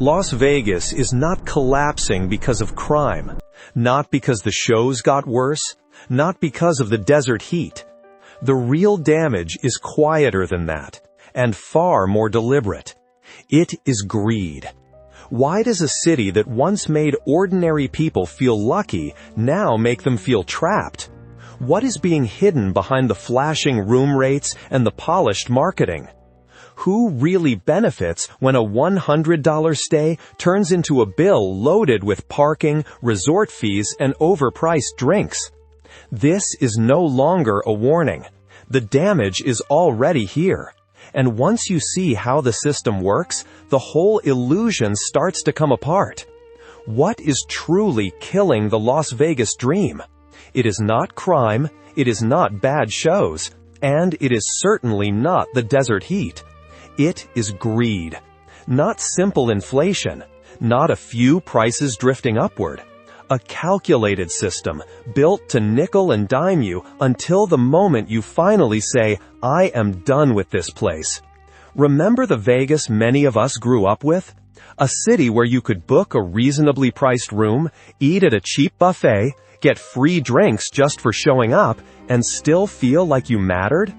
Las Vegas is not collapsing because of crime, not because the shows got worse, not because of the desert heat. The real damage is quieter than that, and far more deliberate. It is greed. Why does a city that once made ordinary people feel lucky now make them feel trapped? What is being hidden behind the flashing room rates and the polished marketing? Who really benefits when a $100 stay turns into a bill loaded with parking, resort fees, and overpriced drinks? This is no longer a warning. The damage is already here. And once you see how the system works, the whole illusion starts to come apart. What is truly killing the Las Vegas dream? It is not crime, it is not bad shows, and it is certainly not the desert heat. It is greed. Not simple inflation, not a few prices drifting upward. A calculated system built to nickel and dime you until the moment you finally say, "I am done with this place." Remember the Vegas many of us grew up with? A city where you could book a reasonably priced room, eat at a cheap buffet, get free drinks just for showing up, and still feel like you mattered?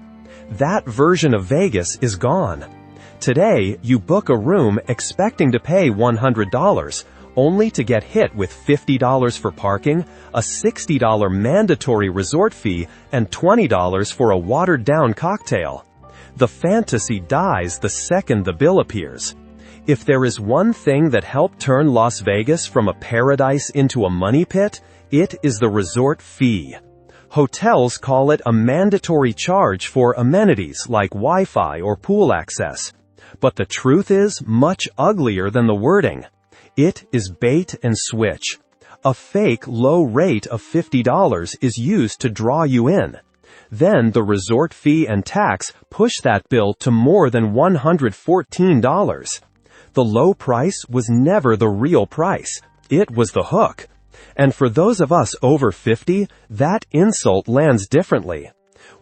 That version of Vegas is gone. Today, you book a room expecting to pay $100, only to get hit with $50 for parking, a $60 mandatory resort fee, and $20 for a watered-down cocktail. The fantasy dies the second the bill appears. If there is one thing that helped turn Las Vegas from a paradise into a money pit, it is the resort fee. Hotels call it a mandatory charge for amenities like Wi-Fi or pool access. But the truth is much uglier than the wording. It is bait and switch. A fake low rate of $50 is used to draw you in. Then the resort fee and tax push that bill to more than $114. The low price was never the real price. It was the hook. And for those of us over 50, that insult lands differently.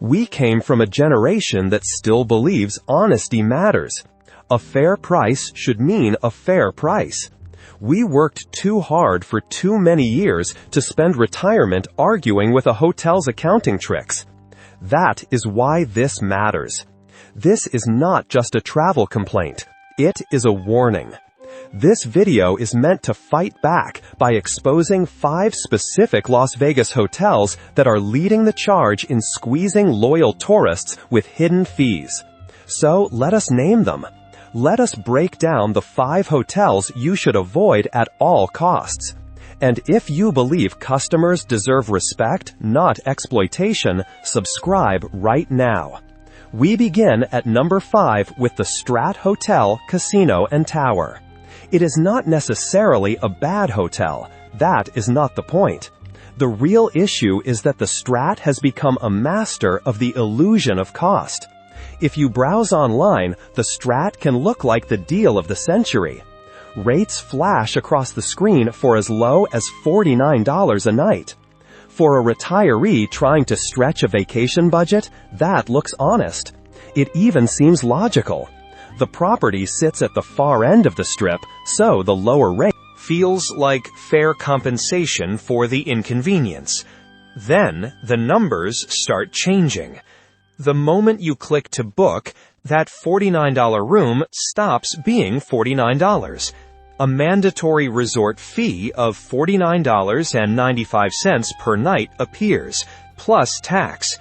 We came from a generation that still believes honesty matters. A fair price should mean a fair price. We worked too hard for too many years to spend retirement arguing with a hotel's accounting tricks. That is why this matters. This is not just a travel complaint. It is a warning. This video is meant to fight back by exposing 5 specific Las Vegas hotels that are leading the charge in squeezing loyal tourists with hidden fees. So let us name them. Let us break down the 5 hotels you should avoid at all costs. And if you believe customers deserve respect, not exploitation, subscribe right now. We begin at number 5 with the Strat Hotel, Casino and Tower. It is not necessarily a bad hotel. That is not the point. The real issue is that the Strat has become a master of the illusion of cost. If you browse online, the Strat can look like the deal of the century. Rates flash across the screen for as low as $49 a night. For a retiree trying to stretch a vacation budget, that looks honest. It even seems logical. The property sits at the far end of the strip, so the lower rate feels like fair compensation for the inconvenience. Then, the numbers start changing. The moment you click to book, that $49 room stops being $49. A mandatory resort fee of $49.95 per night appears, plus tax.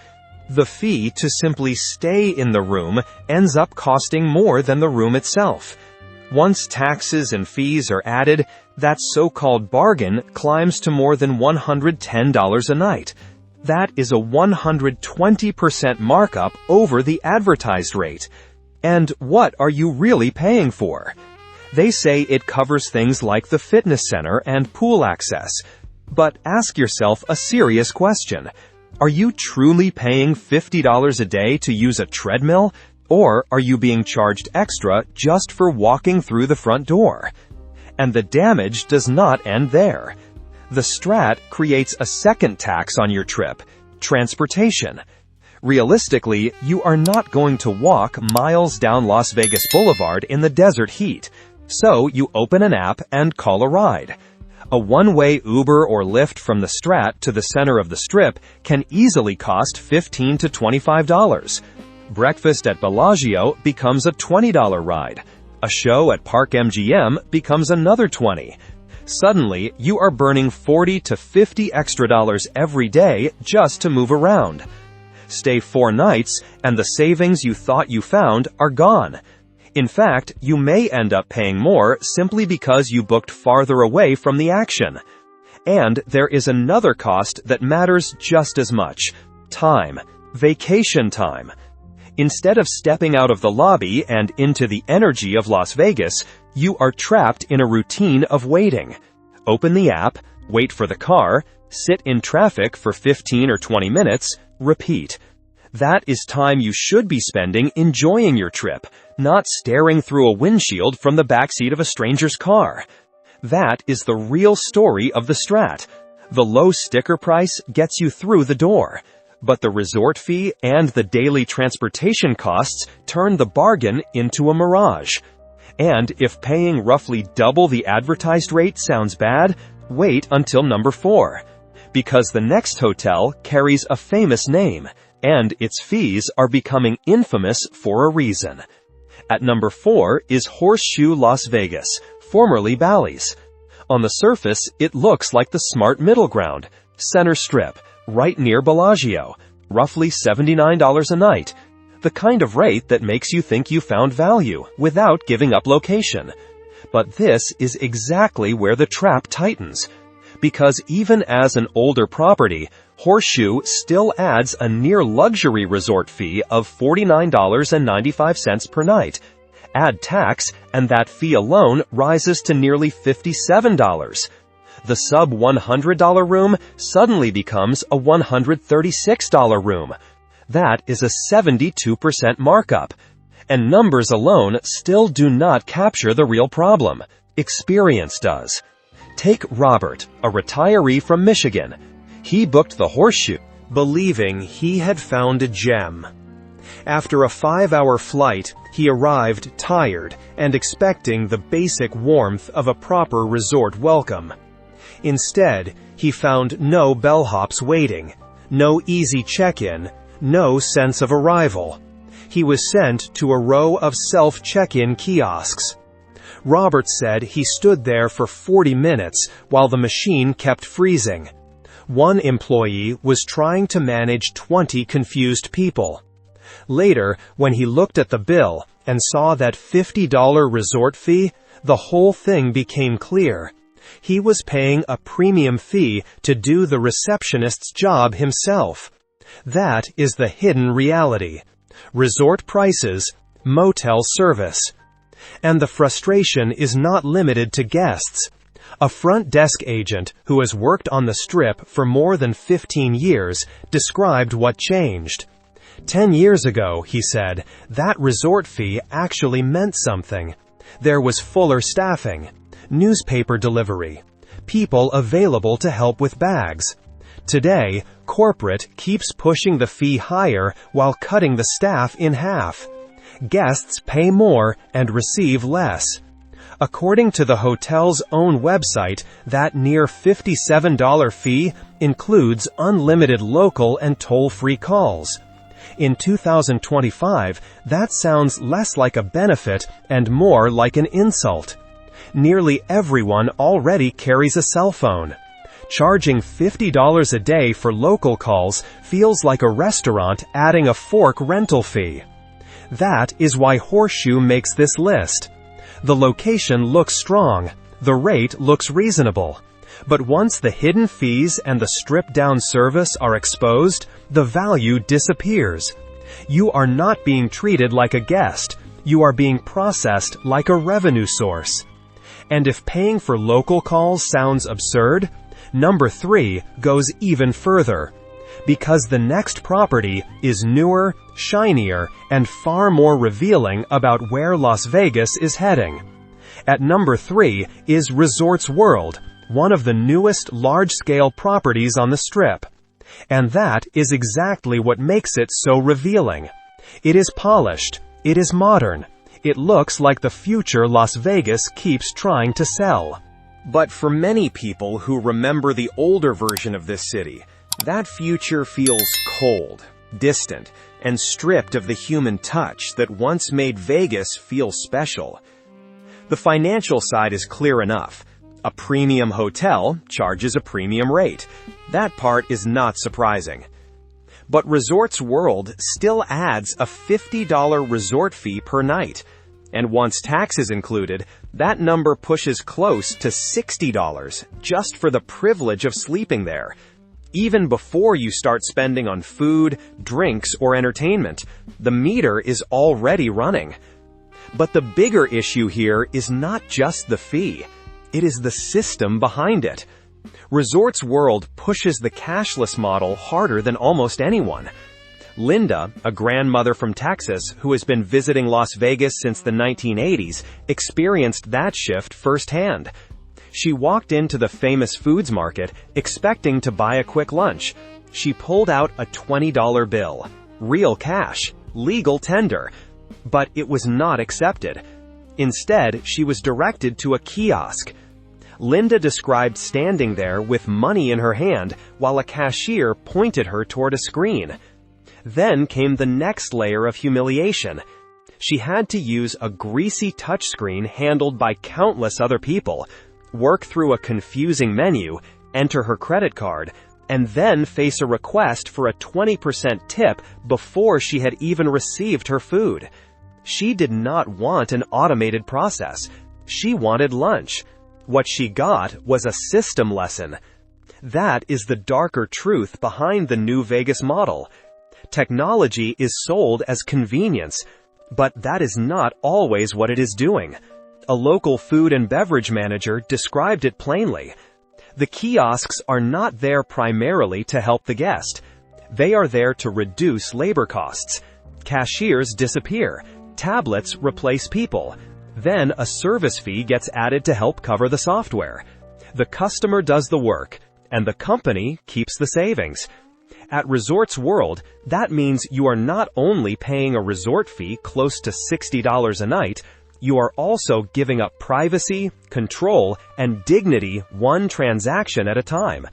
The fee to simply stay in the room ends up costing more than the room itself. Once taxes and fees are added, that so-called bargain climbs to more than $110 a night. That is a 120% markup over the advertised rate. And what are you really paying for? They say it covers things like the fitness center and pool access. But ask yourself a serious question. Are you truly paying $50 a day to use a treadmill? Or are you being charged extra just for walking through the front door? And the damage does not end there. The Strat creates a second tax on your trip: transportation. Realistically, you are not going to walk miles down Las Vegas Boulevard in the desert heat. So you open an app and call a ride. A one-way Uber or Lyft from the Strat to the center of the Strip can easily cost $15 to $25. Breakfast at Bellagio becomes a $20 ride. A show at Park MGM becomes another $20. Suddenly, you are burning $40 to $50 extra every day just to move around. Stay 4 nights, and the savings you thought you found are gone. In fact, you may end up paying more simply because you booked farther away from the action. And there is another cost that matters just as much: time. Vacation time. Instead of stepping out of the lobby and into the energy of Las Vegas, you are trapped in a routine of waiting. Open the app, wait for the car, sit in traffic for 15 or 20 minutes, repeat. That is time you should be spending enjoying your trip, not staring through a windshield from the backseat of a stranger's car. That is the real story of the Strat. The low sticker price gets you through the door, but the resort fee and the daily transportation costs turn the bargain into a mirage. And if paying roughly double the advertised rate sounds bad, wait until number 4. Because the next hotel carries a famous name, and its fees are becoming infamous for a reason. At number 4 is Horseshoe Las Vegas, formerly Bally's. On the surface, it looks like the smart middle ground, center strip, right near Bellagio, roughly $79 a night. The kind of rate that makes you think you found value without giving up location. But this is exactly where the trap tightens. Because even as an older property, Horseshoe still adds a near-luxury resort fee of $49.95 per night. Add tax, and that fee alone rises to nearly $57. The sub-$100 room suddenly becomes a $136 room. That is a 72% markup. And numbers alone still do not capture the real problem. Experience does. Take Robert, a retiree from Michigan. He booked the Horseshoe, believing he had found a gem. After a 5-hour flight, he arrived tired and expecting the basic warmth of a proper resort welcome. Instead, he found no bellhops waiting, no easy check-in, no sense of arrival. He was sent to a row of self-check-in kiosks. Robert said he stood there for 40 minutes while the machine kept freezing. One employee was trying to manage 20 confused people. Later, when he looked at the bill and saw that $50 resort fee, the whole thing became clear. He was paying a premium fee to do the receptionist's job himself. That is the hidden reality. Resort prices, motel service. And the frustration is not limited to guests. A front desk agent who has worked on the Strip for more than 15 years described what changed. 10 years ago, he said, that resort fee actually meant something. There was fuller staffing, newspaper delivery, people available to help with bags. Today, corporate keeps pushing the fee higher while cutting the staff in half. Guests pay more and receive less. According to the hotel's own website, that near $57 fee includes unlimited local and toll-free calls. In 2025, that sounds less like a benefit and more like an insult. Nearly everyone already carries a cell phone. Charging $50 a day for local calls feels like a restaurant adding a fork rental fee. That is why Horseshoe makes this list. The location looks strong, the rate looks reasonable. But once the hidden fees and the stripped-down service are exposed, the value disappears. You are not being treated like a guest. You are being processed like a revenue source. And if paying for local calls sounds absurd, number 3 goes even further. Because the next property is newer, shinier, and far more revealing about where Las Vegas is heading. At number 3 is Resorts World, one of the newest large-scale properties on the Strip. And that is exactly what makes it so revealing. It is polished, it is modern, It looks like the future Las Vegas keeps trying to sell. But for many people who remember the older version of this city, that future feels cold, distant, and stripped of the human touch that once made Vegas feel special. The financial side is clear enough. A premium hotel charges a premium rate. That part is not surprising. But Resorts World still adds a $50 resort fee per night. And once tax is included, that number pushes close to $60 just for the privilege of sleeping there. Even before you start spending on food, drinks, or entertainment, the meter is already running. But the bigger issue here is not just the fee. It is the system behind it. Resorts World pushes the cashless model harder than almost anyone. Linda, a grandmother from Texas who has been visiting Las Vegas since the 1980s, experienced that shift firsthand. She walked into the famous foods market expecting to buy a quick lunch. She pulled out a $20 bill. Real cash. Legal tender. But it was not accepted. Instead, she was directed to a kiosk. Linda described standing there with money in her hand while a cashier pointed her toward a screen. Then came the next layer of humiliation. She had to use a greasy touchscreen handled by countless other people, work through a confusing menu, enter her credit card, and then face a request for a 20% tip before she had even received her food. She did not want an automated process. She wanted lunch. What she got was a system lesson. That is the darker truth behind the new Vegas model. Technology is sold as convenience, but that is not always what it is doing. A local food and beverage manager described it plainly. The kiosks are not there primarily to help the guest. They are there to reduce labor costs. Cashiers disappear. Tablets replace people. Then a service fee gets added to help cover the software. The customer does the work, and the company keeps the savings. At Resorts World, that means you are not only paying a resort fee close to $60 a night, you are also giving up privacy, control, and dignity one transaction at a time.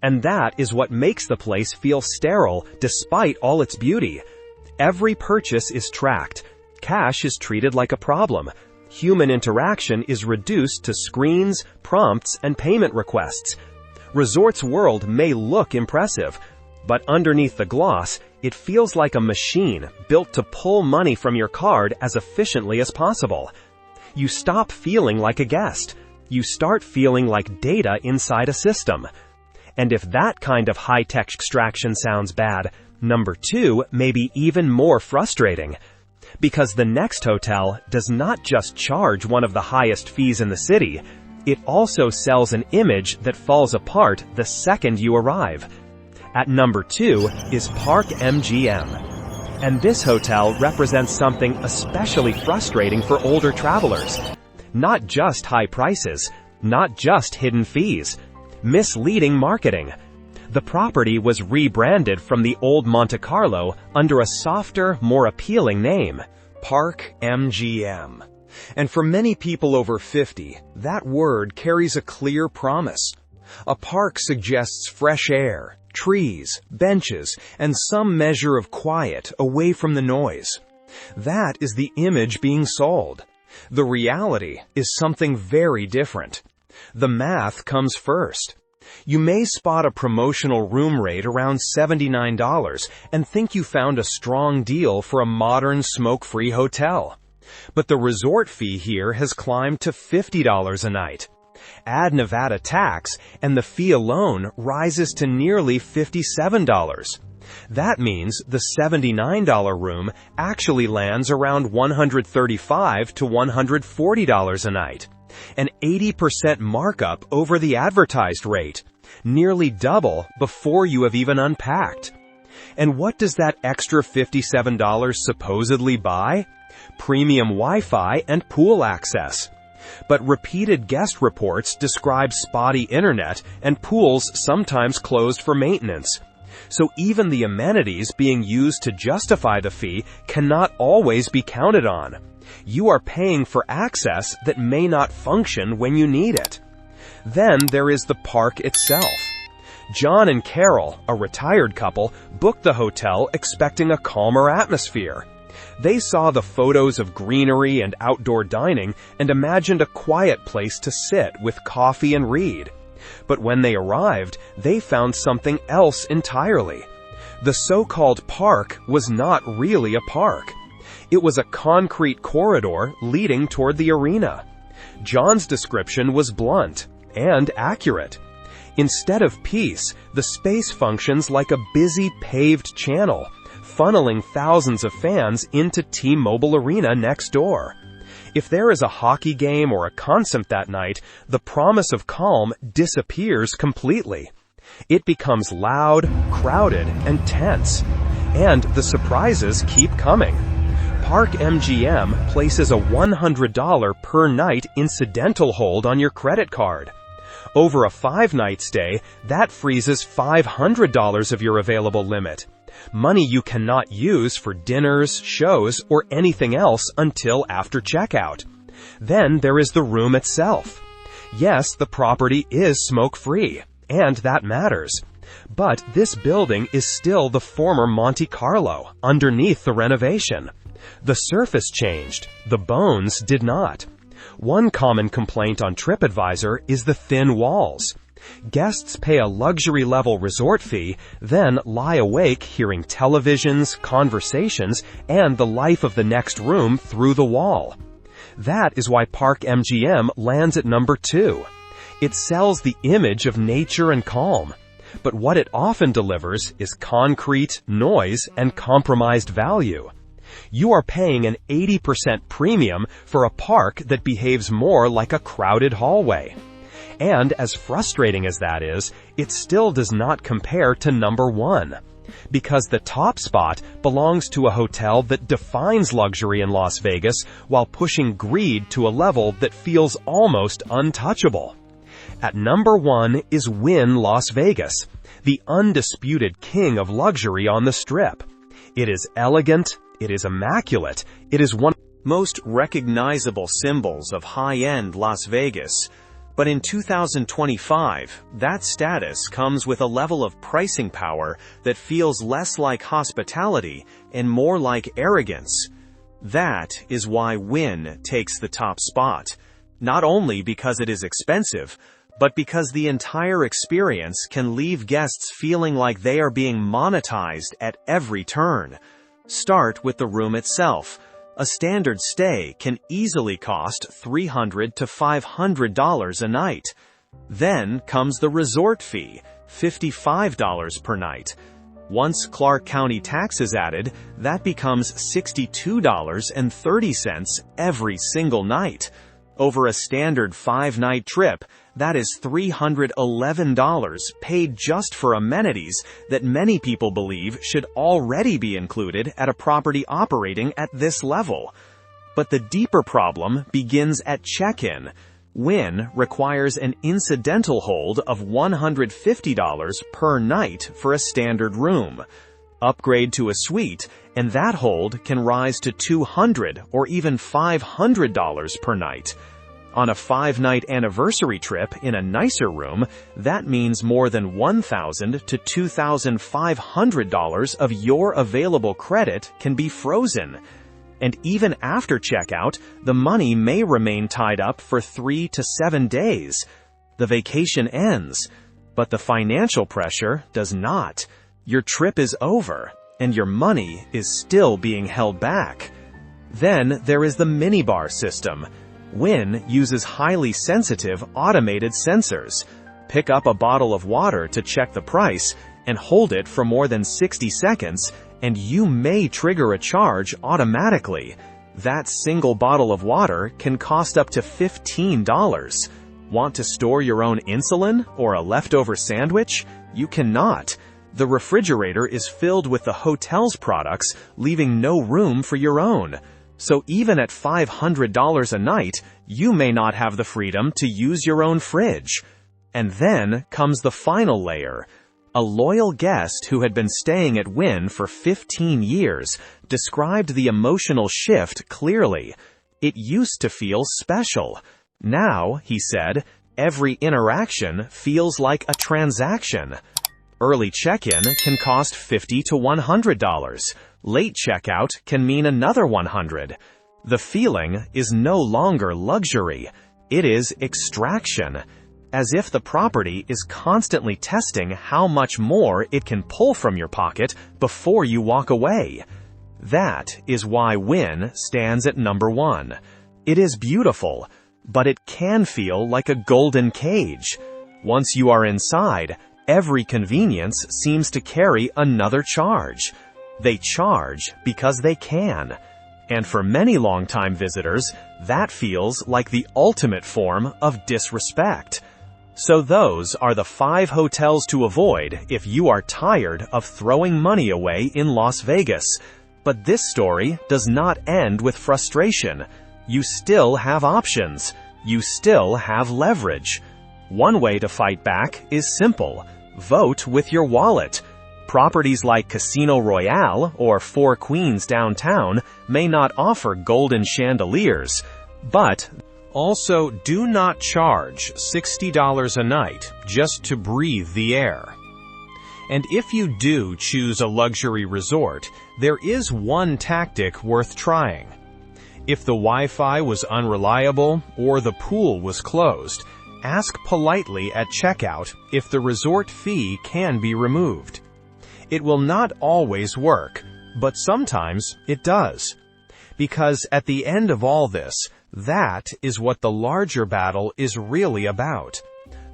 And that is what makes the place feel sterile despite all its beauty. Every purchase is tracked. Cash is treated like a problem. Human interaction is reduced to screens, prompts, and payment requests. Resorts World may look impressive, but underneath the gloss, it feels like a machine built to pull money from your card as efficiently as possible. You stop feeling like a guest. You start feeling like data inside a system. And if that kind of high-tech extraction sounds bad, number 2 may be even more frustrating. Because the next hotel does not just charge one of the highest fees in the city, it also sells an image that falls apart the second you arrive. At number 2 is Park MGM. And this hotel represents something especially frustrating for older travelers. Not just high prices, not just hidden fees, misleading marketing. The property was rebranded from the old Monte Carlo under a softer, more appealing name, Park MGM. And for many people over 50, that word carries a clear promise. A park suggests fresh air, trees, benches, and some measure of quiet away from the noise. That is the image being sold. The reality is something very different. The math comes first. You may spot a promotional room rate around $79 and think you found a strong deal for a modern smoke-free hotel. But the resort fee here has climbed to $50 a night. Add Nevada tax, and the fee alone rises to nearly $57. That means the $79 room actually lands around $135 to $140 a night. An 80% markup over the advertised rate, nearly double before you have even unpacked. And what does that extra $57 supposedly buy? Premium Wi-Fi and pool access. But repeated guest reports describe spotty internet and pools sometimes closed for maintenance. So even the amenities being used to justify the fee cannot always be counted on. You are paying for access that may not function when you need it. Then there is the park itself. John and Carol, a retired couple, booked the hotel expecting a calmer atmosphere. They saw the photos of greenery and outdoor dining and imagined a quiet place to sit with coffee and read. But when they arrived, they found something else entirely. The so-called park was not really a park. It was a concrete corridor leading toward the arena. John's description was blunt and accurate. Instead of peace, the space functions like a busy paved channel, funneling thousands of fans into T-Mobile Arena next door. If there is a hockey game or a concert that night, the promise of calm disappears completely. It becomes loud, crowded, and tense. And the surprises keep coming. Park MGM places a $100 per night incidental hold on your credit card. Over a 5-night stay, that freezes $500 of your available limit. Money you cannot use for dinners, shows, or anything else until after checkout. Then there is the room itself. Yes, the property is smoke-free, and that matters. But this building is still the former Monte Carlo, underneath the renovation. The surface changed, the bones did not. One common complaint on TripAdvisor is the thin walls. Guests pay a luxury-level resort fee, then lie awake hearing televisions, conversations, and the life of the next room through the wall. That is why Park MGM lands at number 2. It sells the image of nature and calm. But what it often delivers is concrete, noise, and compromised value. You are paying an 80% premium for a park that behaves more like a crowded hallway. And as frustrating as that is, it still does not compare to number 1. Because the top spot belongs to a hotel that defines luxury in Las Vegas while pushing greed to a level that feels almost untouchable. At number 1 is Wynn Las Vegas, the undisputed king of luxury on the Strip. It is elegant, it is immaculate, it is one of the most recognizable symbols of high-end Las Vegas. But in 2025, that status comes with a level of pricing power that feels less like hospitality and more like arrogance. That is why Wynn takes the top spot. Not only because it is expensive, but because the entire experience can leave guests feeling like they are being monetized at every turn. Start with the room itself. A standard stay can easily cost $300 to $500 a night. Then comes the resort fee, $55 per night. Once Clark County tax is added, that becomes $62.30 every single night. Over a standard 5-night trip, that is $311 paid just for amenities that many people believe should already be included at a property operating at this level. But the deeper problem begins at check-in. Wynn requires an incidental hold of $150 per night for a standard room. Upgrade to a suite, and that hold can rise to $200 or even $500 per night. On a 5-night anniversary trip in a nicer room, that means more than $1,000 to $2,500 of your available credit can be frozen. And even after checkout, the money may remain tied up for 3 to 7 days. The vacation ends, but the financial pressure does not. Your trip is over, and your money is still being held back. Then there is the minibar system. Wynn uses highly sensitive automated sensors. Pick up a bottle of water to check the price, and hold it for more than 60 seconds, and you may trigger a charge automatically. That single bottle of water can cost up to $15. Want to store your own insulin or a leftover sandwich? You cannot. The refrigerator is filled with the hotel's products, leaving no room for your own. So even at $500 a night, you may not have the freedom to use your own fridge. And then comes the final layer. A loyal guest who had been staying at Wynn for 15 years described the emotional shift clearly. It used to feel special. Now, he said, every interaction feels like a transaction. Early check-in can cost $50 to $100. Late checkout can mean another $100. The feeling is no longer luxury. It is extraction. As if the property is constantly testing how much more it can pull from your pocket before you walk away. That is why Win stands at number 1. It is beautiful, but it can feel like a golden cage. Once you are inside, every convenience seems to carry another charge. They charge because they can. And for many long-time visitors, that feels like the ultimate form of disrespect. So those are the 5 hotels to avoid if you are tired of throwing money away in Las Vegas. But this story does not end with frustration. You still have options. You still have leverage. One way to fight back is simple. Vote with your wallet. Properties like Casino Royale or Four Queens downtown may not offer golden chandeliers, but also do not charge $60 a night just to breathe the air. And if you do choose a luxury resort, there is one tactic worth trying. If the Wi-Fi was unreliable or the pool was closed, ask politely at checkout if the resort fee can be removed. It will not always work, but sometimes it does. Because at the end of all this, that is what the larger battle is really about.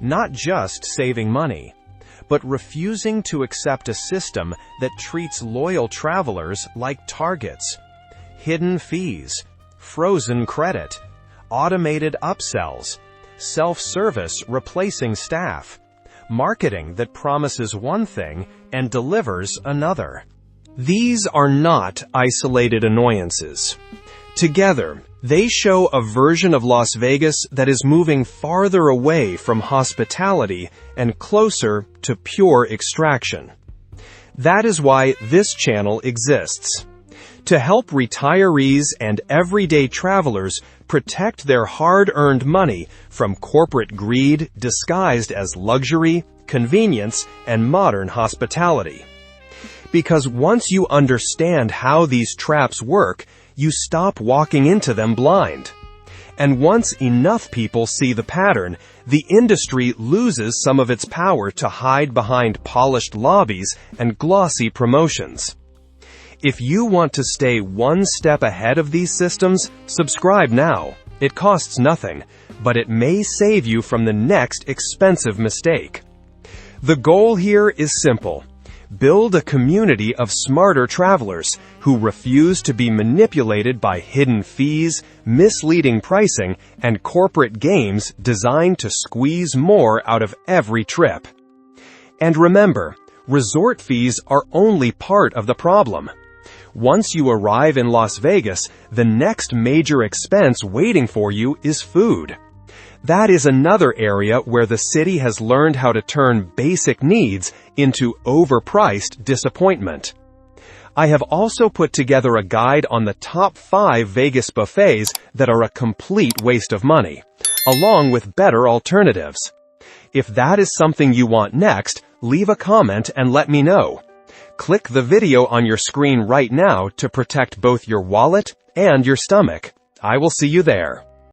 Not just saving money, but refusing to accept a system that treats loyal travelers like targets. Hidden fees, frozen credit, automated upsells, self-service replacing staff, marketing that promises one thing and delivers another. These are not isolated annoyances. Together, they show a version of Las Vegas that is moving farther away from hospitality and closer to pure extraction. That is why this channel exists. To help retirees and everyday travelers protect their hard-earned money from corporate greed disguised as luxury, convenience, and modern hospitality. Because once you understand how these traps work, you stop walking into them blind. And once enough people see the pattern, the industry loses some of its power to hide behind polished lobbies and glossy promotions. If you want to stay one step ahead of these systems, subscribe now. It costs nothing, but it may save you from the next expensive mistake. The goal here is simple. Build a community of smarter travelers who refuse to be manipulated by hidden fees, misleading pricing, and corporate games designed to squeeze more out of every trip. And remember, resort fees are only part of the problem. Once you arrive in Las Vegas, the next major expense waiting for you is food. That is another area where the city has learned how to turn basic needs into overpriced disappointment. I have also put together a guide on the top 5 Vegas buffets that are a complete waste of money, along with better alternatives. If that is something you want next, leave a comment and let me know. Click the video on your screen right now to protect both your wallet and your stomach. I will see you there.